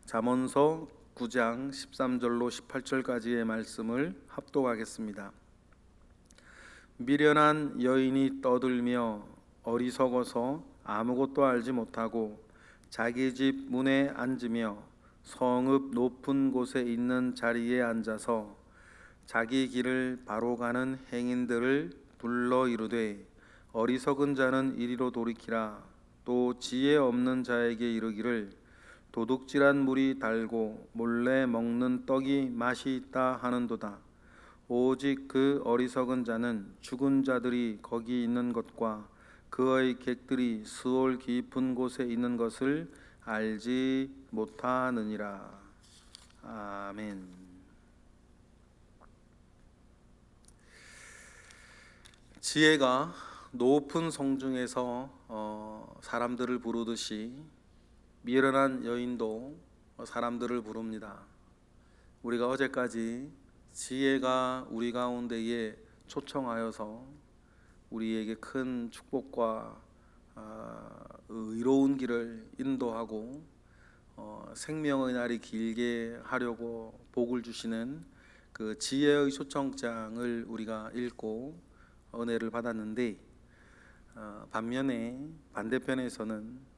잠언서 9장 13절로 18절까지의 말씀을 합독하겠습니다. 미련한 여인이 떠들며 어리석어서 아무것도 알지 못하고 자기 집 문에 앉으며 성읍 높은 곳에 있는 자리에 앉아서 자기 길을 바로 가는 행인들을 불러 이르되 어리석은 자는 이리로 돌이키라. 또 지혜 없는 자에게 이르기를 도둑질한 물이 달고 몰래 먹는 떡이 맛이 있다 하는도다. 오직 그 어리석은 자는 죽은 자들이 거기 있는 것과 그의 객들이 스올 깊은 곳에 있는 것을 알지 못하느니라. 아멘. 지혜가 높은 성중에서 사람들을 부르듯이 미련한 여인도 사람들을 부릅니다. 우리가 어제까지 지혜가 우리 가운데에 초청하여서 우리에게 큰 축복과 의로운 길을 인도하고 생명의 날이 길게 하려고 복을 주시는 그 지혜의 초청장을 우리가 읽고 은혜를 받았는데, 반면에 반대편에서는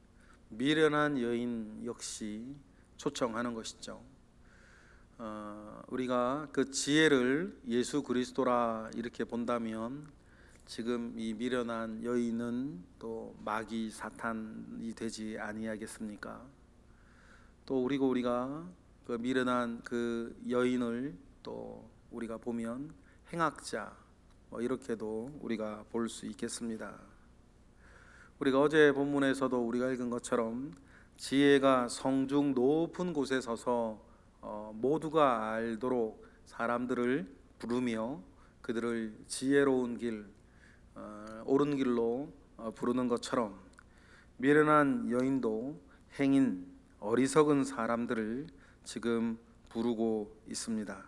미련한 여인 역시 초청하는 것이죠. 우리가 그 지혜를 예수 그리스도라 이렇게 본다면 지금 이 미련한 여인은 또 마귀 사탄이 되지 아니하겠습니까? 또 우리가 그 미련한 그 여인을 또 우리가 보면 행악자 이렇게도 우리가 볼 수 있겠습니다. 우리가 어제 본문에서도 우리가 읽은 것처럼 지혜가 성중 높은 곳에 서서 모두가 알도록 사람들을 부르며 그들을 지혜로운 길, 옳은 길로 부르는 것처럼 미련한 여인도 행인, 어리석은 사람들을 지금 부르고 있습니다.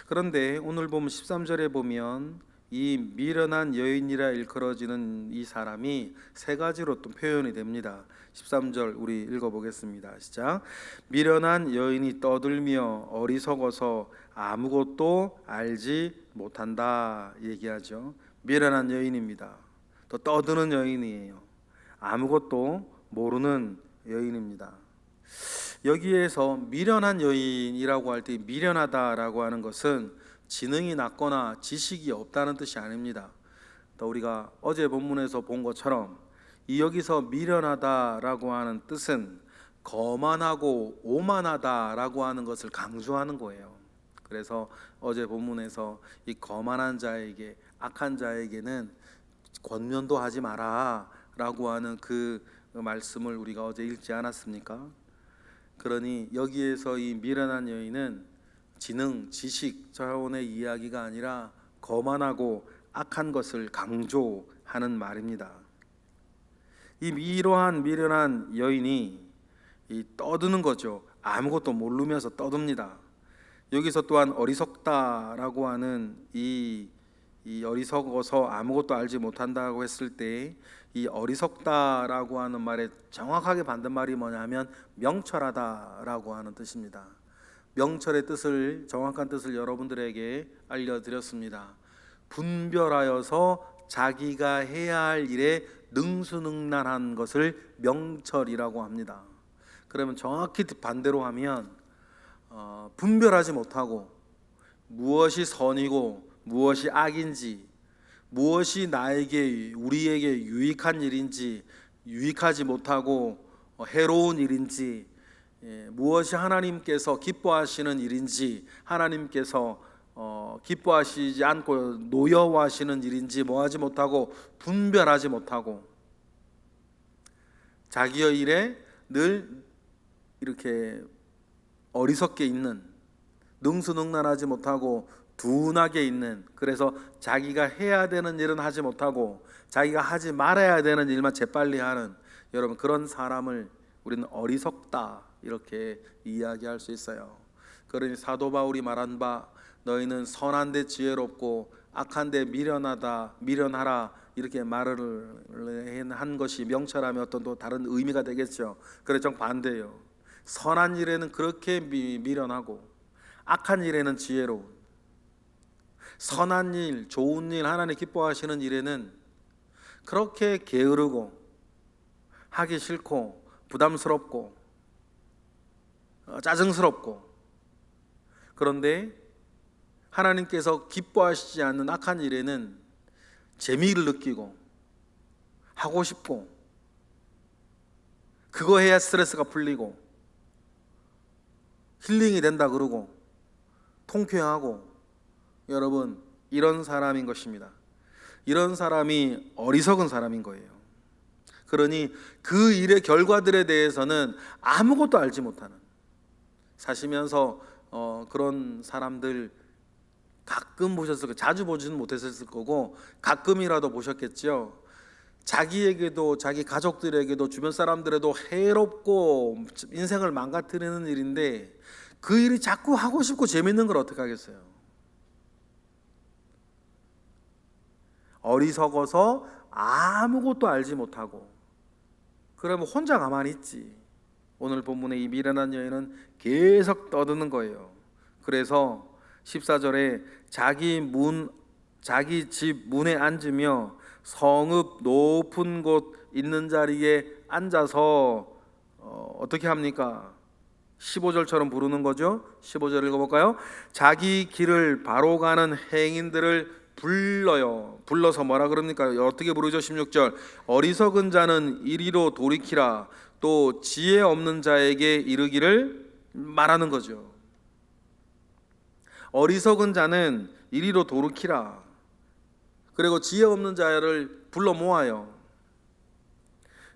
그런데 오늘 보면 13절에 보면 이 미련한 여인이라 일컬어지는 이 사람이 세 가지로 또 표현이 됩니다. 13절 우리 읽어보겠습니다. 시작. 미련한 여인이 떠들며 어리석어서 아무것도 알지 못한다 얘기하죠. 미련한 여인입니다. 또 떠드는 여인이에요. 아무것도 모르는 여인입니다. 여기에서 미련한 여인이라고 할 때 미련하다라고 하는 것은 지능이 낮거나 지식이 없다는 뜻이 아닙니다. 또 우리가 어제 본문에서 본 것처럼 이 여기서 미련하다라고 하는 뜻은 거만하고 오만하다라고 하는 것을 강조하는 거예요. 그래서 어제 본문에서 이 거만한 자에게, 악한 자에게는 권면도 하지 마라 라고 하는 그 말씀을 우리가 어제 읽지 않았습니까? 그러니 여기에서 이 미련한 여인은 지능, 지식 차원의 이야기가 아니라 거만하고 악한 것을 강조하는 말입니다. 이러한 미련한 여인이 떠드는 거죠. 아무것도 모르면서 떠듭니다. 여기서 또한 어리석다라고 하는 이 어리석어서 아무것도 알지 못한다고 했을 때 이 어리석다라고 하는 말의 정확하게 반대말이 뭐냐면 명철하다라고 하는 뜻입니다. 명철의 뜻을, 정확한 뜻을 여러분들에게 알려드렸습니다. 분별하여서 자기가 해야 할 일에 능수능란한 것을 명철이라고 합니다. 그러면 정확히 반대로 하면 분별하지 못하고 무엇이 선이고 무엇이 악인지, 무엇이 우리에게 유익한 일인지, 유익하지 못하고 해로운 일인지, 무엇이 하나님께서 기뻐하시는 일인지, 하나님께서 기뻐하시지 않고 노여워하시는 일인지 뭐하지 못하고 분별하지 못하고 자기의 일에 늘 이렇게 어리석게 있는, 능수능란하지 못하고 둔하게 있는, 그래서 자기가 해야 되는 일은 하지 못하고 자기가 하지 말아야 되는 일만 재빨리 하는, 여러분 그런 사람을 우리는 어리석다 이렇게 이야기할 수 있어요. 그러니 사도 바울이 말한 바 너희는 선한데 지혜롭고 악한데 미련하라 이렇게 말을 한 것이 명철하면 어떤 또 다른 의미가 되겠죠. 그래 정반대예요. 선한 일에는 그렇게 미련하고 악한 일에는 지혜로운, 선한 일, 좋은 일, 하나님 기뻐하시는 일에는 그렇게 게으르고 하기 싫고 부담스럽고 짜증스럽고, 그런데 하나님께서 기뻐하시지 않는 악한 일에는 재미를 느끼고 하고 싶고, 그거 해야 스트레스가 풀리고 힐링이 된다 그러고 통쾌하고, 여러분 이런 사람인 것입니다. 이런 사람이 어리석은 사람인 거예요. 그러니 그 일의 결과들에 대해서는 아무것도 알지 못하는, 사시면서 그런 사람들 가끔 보셨을 거예요. 자주 보지는 못했을 거고 가끔이라도 보셨겠죠. 자기에게도 자기 가족들에게도 주변 사람들에도 해롭고 인생을 망가뜨리는 일인데 그 일이 자꾸 하고 싶고 재밌는 걸 어떻게 하겠어요? 어리석어서 아무것도 알지 못하고 그러면 혼자 가만히 있지. 오늘 본문의 이 미련한 여인은 계속 떠드는 거예요. 그래서 14절에 자기 집 문에 앉으며 성읍 높은 곳 있는 자리에 앉아서 어떻게 합니까? 15절처럼 부르는 거죠. 15절 읽어볼까요? 자기 길을 바로 가는 행인들을 불러요. 불러서 뭐라 그럽니까? 어떻게 부르죠? 16절 어리석은 자는 이리로 돌이키라, 또 지혜 없는 자에게 이르기를 말하는 거죠. 어리석은 자는 이리로 돌이키라, 그리고 지혜 없는 자를 불러 모아요.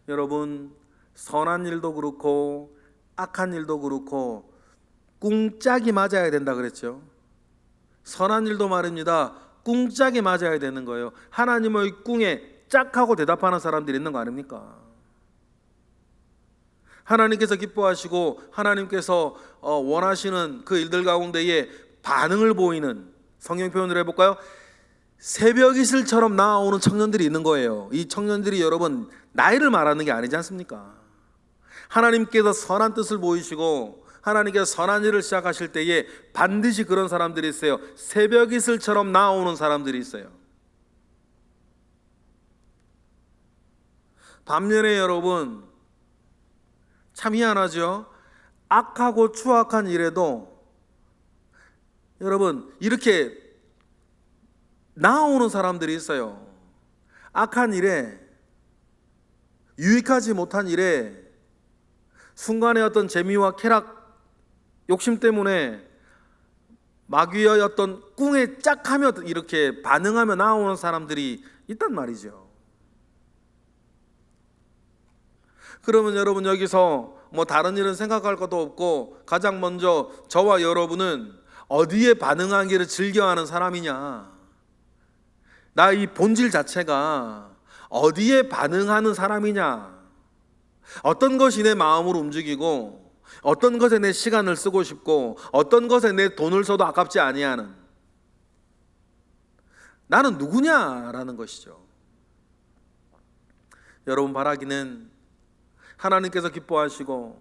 여러분, 선한 일도 그렇고 악한 일도 그렇고 꿍짝이 맞아야 된다 그랬죠. 선한 일도 말입니다. 꿍짝이 맞아야 되는 거예요. 하나님의 꿍에 짝하고 대답하는 사람들이 있는 거 아닙니까? 하나님께서 기뻐하시고 하나님께서 원하시는 그 일들 가운데에 반응을 보이는, 성경 표현을 해볼까요? 새벽 이슬처럼 나오는 청년들이 있는 거예요. 이 청년들이 여러분 나이를 말하는 게 아니지 않습니까? 하나님께서 선한 뜻을 보이시고 하나님께서 선한 일을 시작하실 때에 반드시 그런 사람들이 있어요. 새벽 이슬처럼 나오는 사람들이 있어요. 반면에 여러분 참 희한하죠. 악하고 추악한 일에도 여러분 이렇게 나오는 사람들이 있어요. 악한 일에, 유익하지 못한 일에 순간의 어떤 재미와 쾌락, 욕심 때문에 마귀의 어떤 꿍에 짝하며 이렇게 반응하며 나오는 사람들이 있단 말이죠. 그러면 여러분 여기서 뭐 다른 일은 생각할 것도 없고 가장 먼저 저와 여러분은 어디에 반응하기를 즐겨하는 사람이냐, 나 이 본질 자체가 어디에 반응하는 사람이냐, 어떤 것이 내 마음을 움직이고 어떤 것에 내 시간을 쓰고 싶고 어떤 것에 내 돈을 써도 아깝지 아니하는, 나는 누구냐라는 것이죠. 여러분 바라기는 하나님께서 기뻐하시고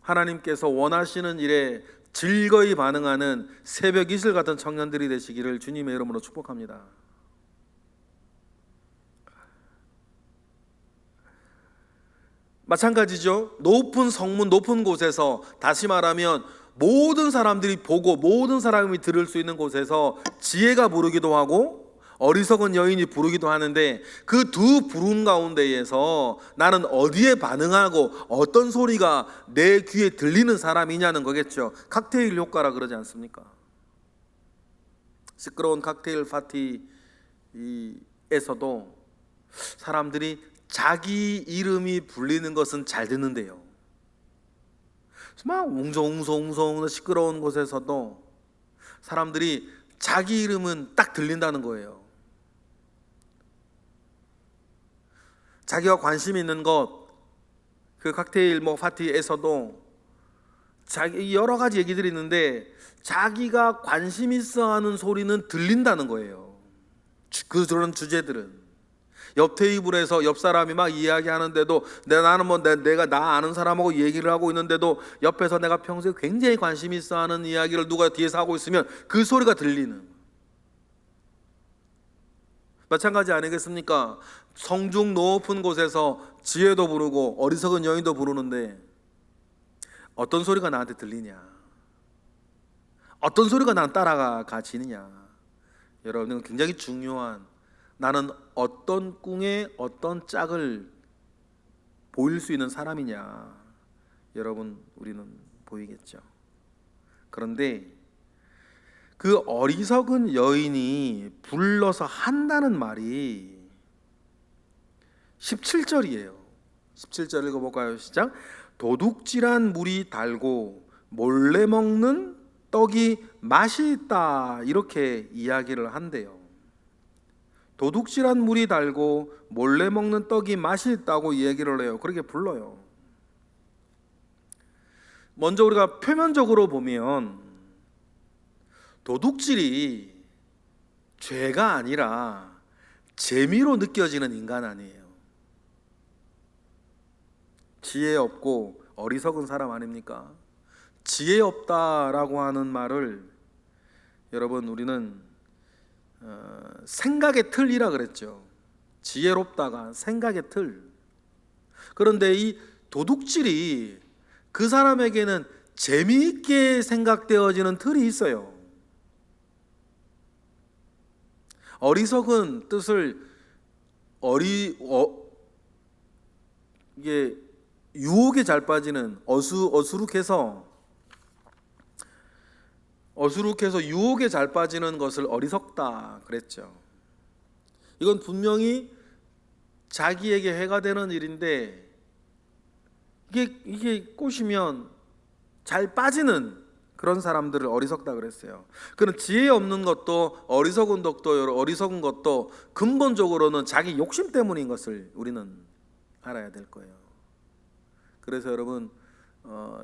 하나님께서 원하시는 일에 즐거이 반응하는 새벽 이슬 같은 청년들이 되시기를 주님의 이름으로 축복합니다. 마찬가지죠. 높은 성문, 높은 곳에서, 다시 말하면 모든 사람들이 보고 모든 사람이 들을 수 있는 곳에서 지혜가 부르기도 하고 어리석은 여인이 부르기도 하는데, 그 두 부름 가운데에서 나는 어디에 반응하고 어떤 소리가 내 귀에 들리는 사람이냐는 거겠죠. 칵테일 효과라 그러지 않습니까? 시끄러운 칵테일 파티에서도 사람들이 자기 이름이 불리는 것은 잘 듣는데요, 막 웅성웅성웅성 시끄러운 곳에서도 사람들이 자기 이름은 딱 들린다는 거예요. 자기가 관심 있는 것, 그 칵테일 파티에서도 자기 여러 가지 얘기들이 있는데 자기가 관심 있어 하는 소리는 들린다는 거예요. 그런 주제들은. 옆 테이블에서 옆 사람이 막 이야기하는데도 내가 나 아는 사람하고 얘기를 하고 있는데도 옆에서 내가 평소에 굉장히 관심이 있어 하는 이야기를 누가 뒤에서 하고 있으면 그 소리가 들리는, 마찬가지 아니겠습니까? 성중 높은 곳에서 지혜도 부르고 어리석은 여인도 부르는데 어떤 소리가 나한테 들리냐? 어떤 소리가 난 따라가지느냐? 여러분, 굉장히 중요한, 나는 어떤 꿍에 어떤 짝을 보일 수 있는 사람이냐, 여러분, 우리는 보이겠죠. 그런데 그 어리석은 여인이 불러서 한다는 말이 17절이에요. 17절 읽어볼까요? 시작. 도둑질한 물이 달고 몰래 먹는 떡이 맛이 있다, 이렇게 이야기를 한대요. 도둑질한 물이 달고 몰래 먹는 떡이 맛이 있다고 얘기를 해요. 그렇게 불러요. 먼저 우리가 표면적으로 보면 도둑질이 죄가 아니라 재미로 느껴지는 인간 아니에요. 지혜 없고 어리석은 사람 아닙니까? 지혜 없다라고 하는 말을 여러분, 우리는 생각의 틀이라 그랬죠. 지혜롭다가 생각의 틀. 그런데 이 도둑질이 그 사람에게는 재미있게 생각되어지는 틀이 있어요. 어리석은 뜻을 이게 유혹에 잘 빠지는, 어수룩해서 유혹에 잘 빠지는 것을 어리석다 그랬죠. 이건 분명히 자기에게 해가 되는 일인데 이게 꼬시면 잘 빠지는 그런 사람들을 어리석다 그랬어요. 그런 지혜 없는 것도 어리석은 것도 근본적으로는 자기 욕심 때문인 것을 우리는 알아야 될 거예요. 그래서 여러분,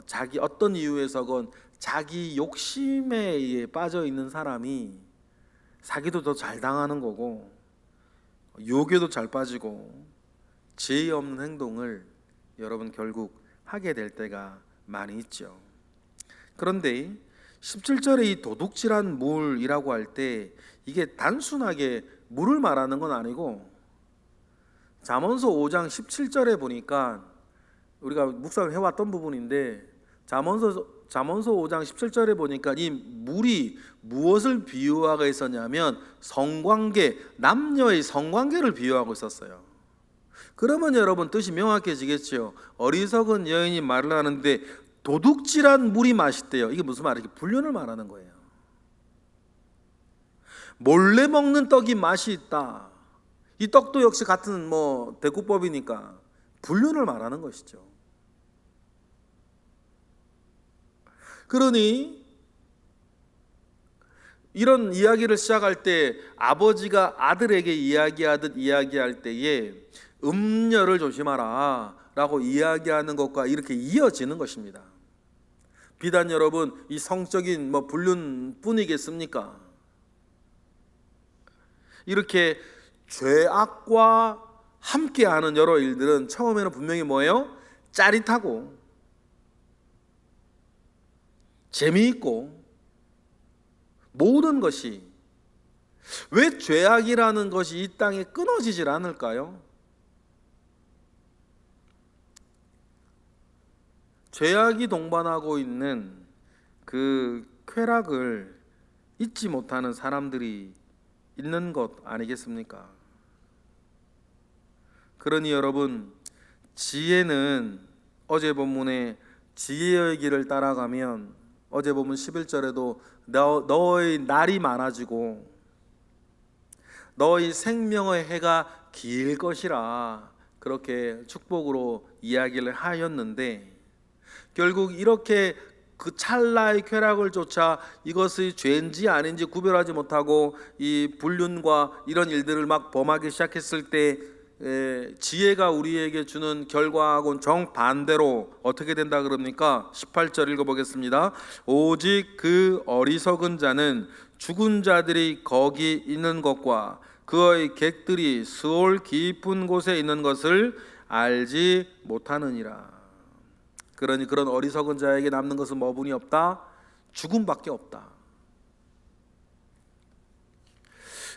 자기 어떤 이유에서건 자기 욕심에 빠져 있는 사람이 사기도 더 잘 당하는 거고, 유혹에도 잘 빠지고, 지혜 없는 행동을 여러분 결국 하게 될 때가 많이 있죠. 그런데 17절에 이 도둑질한 물이라고 할 때 이게 단순하게 물을 말하는 건 아니고, 잠언서 5장 17절에 보니까 우리가 묵상을 해왔던 부분인데, 잠언서 5장 17절에 보니까 이 물이 무엇을 비유하고 있었냐면 성관계, 남녀의 성관계를 비유하고 있었어요. 그러면 여러분 뜻이 명확해지겠죠. 어리석은 여인이 말을 하는데 도둑질한 물이 맛있대요. 이게 무슨 말이에요? 불륜을 말하는 거예요. 몰래 먹는 떡이 맛이 있다. 이 떡도 역시 같은 대구법이니까 불륜을 말하는 것이죠. 그러니 이런 이야기를 시작할 때 아버지가 아들에게 이야기하듯 이야기할 때에 음녀를 조심하라 라고 이야기하는 것과 이렇게 이어지는 것입니다. 비단 여러분 이 성적인 불륜뿐이겠습니까? 이렇게 죄악과 함께하는 여러 일들은 처음에는 분명히 뭐예요? 짜릿하고 재미있고, 모든 것이, 왜 죄악이라는 것이 이 땅에 끊어지질 않을까요? 죄악이 동반하고 있는 그 쾌락을 잊지 못하는 사람들이 있는 것 아니겠습니까? 그러니 여러분, 지혜는 어제 본문에 지혜의 길을 따라가면, 어제 보면 11절에도 너의 날이 많아지고 너의 생명의 해가 길 것이라 그렇게 축복으로 이야기를 하였는데, 결국 이렇게 그 찰나의 쾌락을 쫓아 이것이 죄인지 아닌지 구별하지 못하고 이 불륜과 이런 일들을 막 범하기 시작했을 때 지혜가 우리에게 주는 결과하고는 정반대로 어떻게 된다 그럽니까? 18절 읽어보겠습니다. 오직 그 어리석은 자는 죽은 자들이 거기 있는 것과 그의 객들이 스올 깊은 곳에 있는 것을 알지 못하느니라. 그러니 그런 어리석은 자에게 남는 것은 뭐분이 없다? 죽음밖에 없다.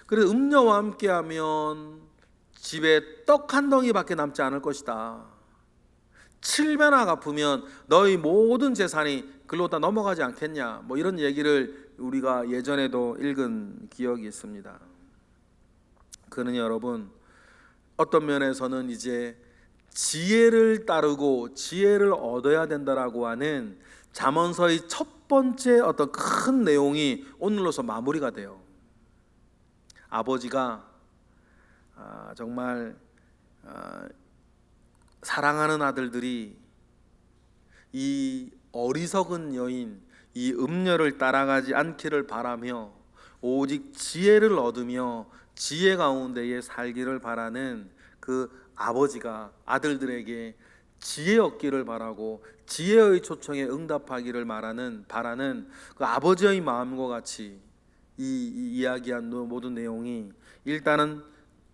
그래서 음녀와 함께하면 집에 떡 한 덩이밖에 남지 않을 것이다. 칠면아 갚으면 너희 모든 재산이 글로 다 넘어가지 않겠냐, 뭐 이런 얘기를 우리가 예전에도 읽은 기억이 있습니다. 그러니 여러분, 어떤 면에서는 이제 지혜를 따르고 지혜를 얻어야 된다라고 하는 잠언서의 첫 번째 어떤 큰 내용이 오늘로서 마무리가 돼요. 아버지가 정말 사랑하는 아들들이 이 어리석은 여인, 이 음녀를 따라가지 않기를 바라며 오직 지혜를 얻으며 지혜 가운데에 살기를 바라는 그 아버지가 아들들에게 지혜 얻기를 바라고 지혜의 초청에 응답하기를 바라는 그 아버지의 마음과 같이 이 이야기한 모든 내용이 일단은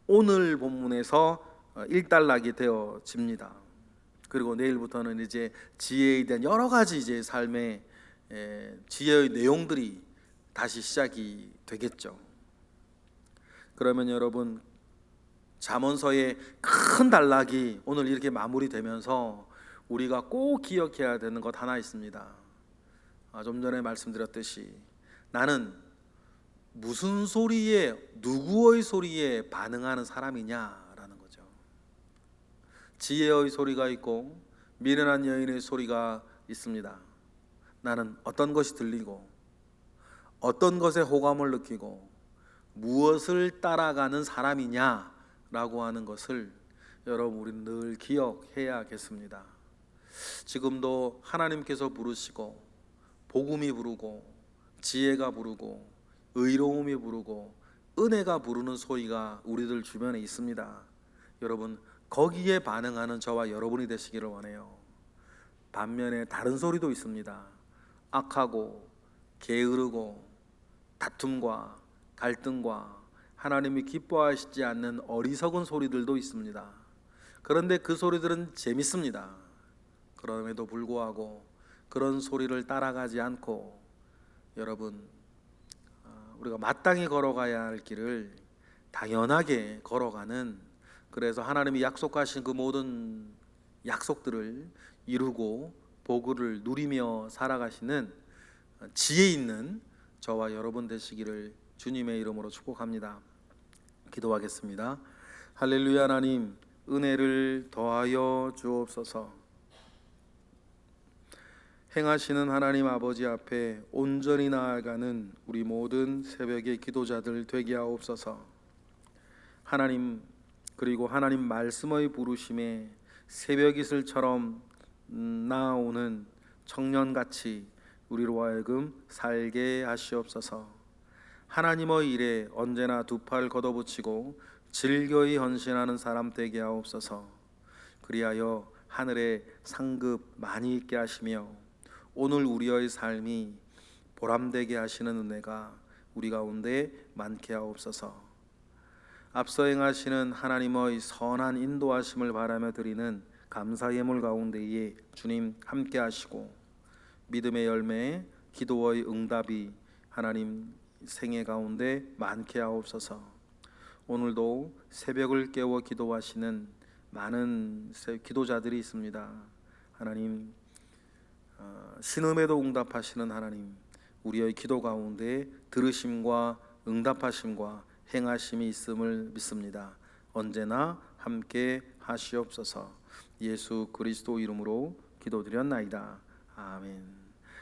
오늘 본문에서 일단락이 되어집니다. 그리고 내일부터는 이제 지혜에 대한 여러 가지 이제 삶의 지혜의 내용들이 다시 시작이 되겠죠. 그러면 여러분, 잠언서의 큰 단락이 오늘 이렇게 마무리되면서 우리가 꼭 기억해야 되는 것 하나 있습니다. 좀 전에 말씀드렸듯이 나는 무슨 소리에, 누구의 소리에 반응하는 사람이냐라는 거죠. 지혜의 소리가 있고 미련한 여인의 소리가 있습니다. 나는 어떤 것이 들리고 어떤 것에 호감을 느끼고 무엇을 따라가는 사람이냐라고 하는 것을 여러분, 우리는 늘 기억해야겠습니다. 지금도 하나님께서 부르시고 복음이 부르고 지혜가 부르고 의로움이 부르고 은혜가 부르는 소리가 우리들 주변에 있습니다. 여러분, 거기에 반응하는 저와 여러분이 되시기를 원해요. 반면에 다른 소리도 있습니다. 악하고 게으르고 다툼과 갈등과 하나님이 기뻐하시지 않는 어리석은 소리들도 있습니다. 그런데 그 소리들은 재밌습니다. 그럼에도 불구하고 그런 소리를 따라가지 않고 여러분, 우리가 마땅히 걸어가야 할 길을 당연하게 걸어가는, 그래서 하나님이 약속하신 그 모든 약속들을 이루고 복을 누리며 살아가시는 지혜 있는 저와 여러분 되시기를 주님의 이름으로 축복합니다. 기도하겠습니다. 할렐루야. 하나님, 은혜를 더하여 주옵소서. 행하시는 하나님 아버지 앞에 온전히 나아가는 우리 모든 새벽의 기도자들 되게 하옵소서. 하나님, 그리고 하나님 말씀의 부르심에 새벽 이슬처럼 나아오는 청년같이 우리로 하여금 살게 하시옵소서. 하나님의 일에 언제나 두 팔 걷어붙이고 즐거이 헌신하는 사람 되게 하옵소서. 그리하여 하늘에 상급 많이 있게 하시며 오늘 우리의 삶이 보람되게 하시는 은혜가 우리 가운데 많게 하옵소서. 앞서 행하시는 하나님의 선한 인도하심을 바라며 드리는 감사 예물 가운데에 주님 함께 하시고 믿음의 열매, 기도의 응답이 하나님 생애 가운데 많게 하옵소서. 오늘도 새벽을 깨워 기도하시는 많은 기도자들이 있습니다. 하나님, 신음에도 응답하시는 하나님, 우리의 기도 가운데 들으심과 응답하심과 행하심이 있음을 믿습니다. 언제나 함께 하시옵소서. 예수 그리스도 이름으로 기도드렸나이다. 아멘.